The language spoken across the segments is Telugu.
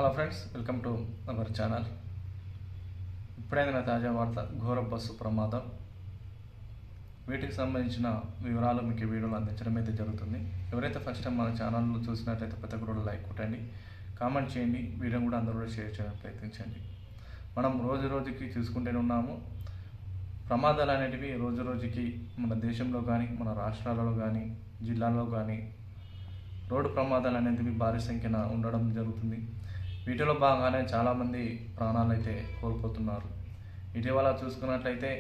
Hello friends, welcome to our channel. ఇప్పుడైన తాజా వార్త ఘోర బస్సు ప్రమాదం. వీటికి సంబంధించిన వివరాలు మీకు ఈ వీడియోలో అందించడం అయితే జరుగుతుంది. ఎవరైతే ఫస్ట్ టైం మన ఛానల్లో చూసినట్లయితే ప్రతి ఒక్కరు లైక్ కొట్టండి, కామెంట్ చేయండి, వీడియో కూడా అందరూ కూడా షేర్ చేయడానికి ప్రయత్నించండి. మనం రోజు రోజుకి చూసుకుంటూనే ఉన్నాము. ప్రమాదాలు అనేటివి రోజు రోజుకి మన దేశంలో కానీ మన రాష్ట్రాలలో కానీ జిల్లాల్లో కానీ రోడ్డు ప్రమాదాలు అనేటివి భారీ సంఖ్యన ఉండడం జరుగుతుంది. వీటిలో భాగంగానే చాలామంది ప్రాణాలు అయితే కోల్పోతున్నారు. ఇటీవల చూసుకున్నట్లయితే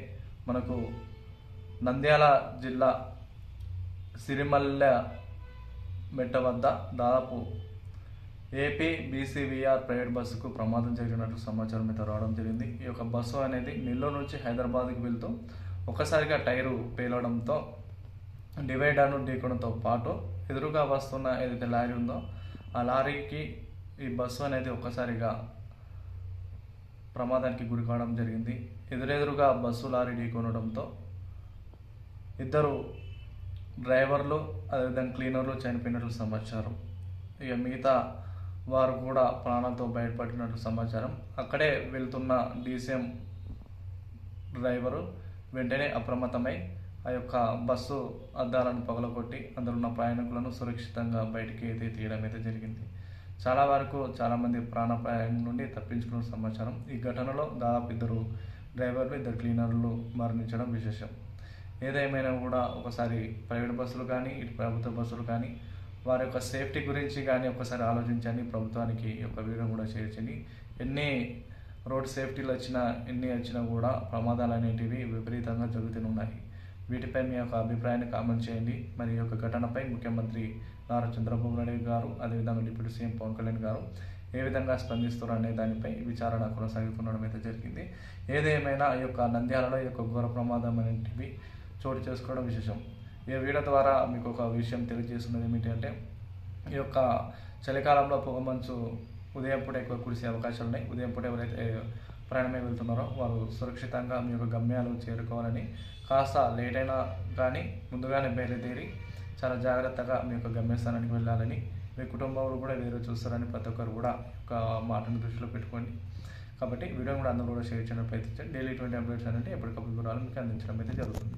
మనకు నంద్యాల జిల్లా సిరిమల్ల మెట్ట వద్ద దాదాపు ఏపీ బీసీవీఆర్ ప్రైవేట్ బస్సుకు ప్రమాదం జరిగినట్టు సమాచారం అయితే రావడం జరిగింది. ఈ యొక్క బస్సు అనేది నెల్లూరు నుంచి హైదరాబాద్కి వెళ్తూ ఒక్కసారిగా టైరు పేలవడంతో డివైడర్ను ఢీకొనడంతో పాటు ఎదురుగా వస్తున్న ఏదైతే లారీ ఉందో ఆ లారీకి ఈ బస్సు అనేది ఒక్కసారిగా ప్రమాదానికి గురి కావడం జరిగింది. ఎదురెదురుగా బస్సు లారీ ఢీకొనడంతో ఇద్దరు డ్రైవర్లు అదేవిధంగా క్లీనర్లు చనిపోయినట్లు సమాచారం. ఇక మిగతా వారు కూడా ప్రాణాలతో బయటపడినట్లు సమాచారం. అక్కడే వెళ్తున్న డీసీఎం డ్రైవరు వెంటనే అప్రమత్తమై ఆ యొక్క బస్సు అద్దాలను పగలగొట్టి అందులో ఉన్న ప్రయాణికులను సురక్షితంగా బయటికి అయితే తీయడం అయితే జరిగింది. చాలా వరకు చాలామంది ప్రాణాపాయం నుండి తప్పించుకున్న సమాచారం. ఈ ఘటనలో దాదాపు ఇద్దరు డ్రైవర్లు, ఇద్దరు క్లీనర్లు మరణించడం విశేషం. ఏదేమైనా కూడా ఒకసారి ప్రైవేట్ బస్సులు కానీ ఇటు ప్రభుత్వ బస్సులు కానీ వారి యొక్క సేఫ్టీ గురించి కానీ ఒకసారి ఆలోచించండి. ప్రభుత్వానికి ఈ యొక్క వీడియో కూడా చేర్చండి. ఎన్ని రోడ్ సేఫ్టీలు ఎన్ని వచ్చినా కూడా ప్రమాదాలు అనేటివి విపరీతంగా జరుగుతూనే ఉన్నాయి. వీటిపై మీ యొక్క అభిప్రాయాన్ని కామెంట్ చేయండి. మరి ఈ యొక్క ఘటనపై ముఖ్యమంత్రి నారా చంద్రబాబు నాయుడు గారు అదేవిధంగా డిప్యూటీ సీఎం పవన్ కళ్యాణ్ గారు ఏ విధంగా స్పందిస్తారు అనే దానిపై విచారణ కొనసాగుతుండడం అయితే జరిగింది. ఏదేమైనా ఈ యొక్క నంద్యాలలో ఈ యొక్క ఘోర ప్రమాదం అనేటివి చోటు చేసుకోవడం విశేషం. ఈ వీడియో ద్వారా మీకు ఒక విషయం తెలియజేస్తున్నది ఏమిటంటే ఈ యొక్క చలికాలంలో పొగమంచు ఉదయం పూట ఎక్కువ కురిసే అవకాశాలు ఉన్నాయి. ఉదయం పూట ఎవరైతే ప్రయాణమై వెళ్తున్నారో వారు సురక్షితంగా మీ యొక్క గమ్యాలు చేరుకోవాలని, కాస్త లేట్ అయినా కానీ ముందుగానే బయలుదేరి చాలా జాగ్రత్తగా మీ యొక్క గమ్యస్థానానికి వెళ్ళాలని, మీ కుటుంబంలో కూడా వేరే చూస్తారని ప్రతి ఒక్కరు కూడా ఒక మాటను దృష్టిలో పెట్టుకోండి. కాబట్టి వీడియో కూడా అందరూ కూడా షేర్ చేయడం ప్రయత్నించండి. డైలీ 20 అప్డేట్స్ అనేది ఎప్పటికప్పుడు వివరాలు మీకు అందించడం అయితే జరుగుతుంది.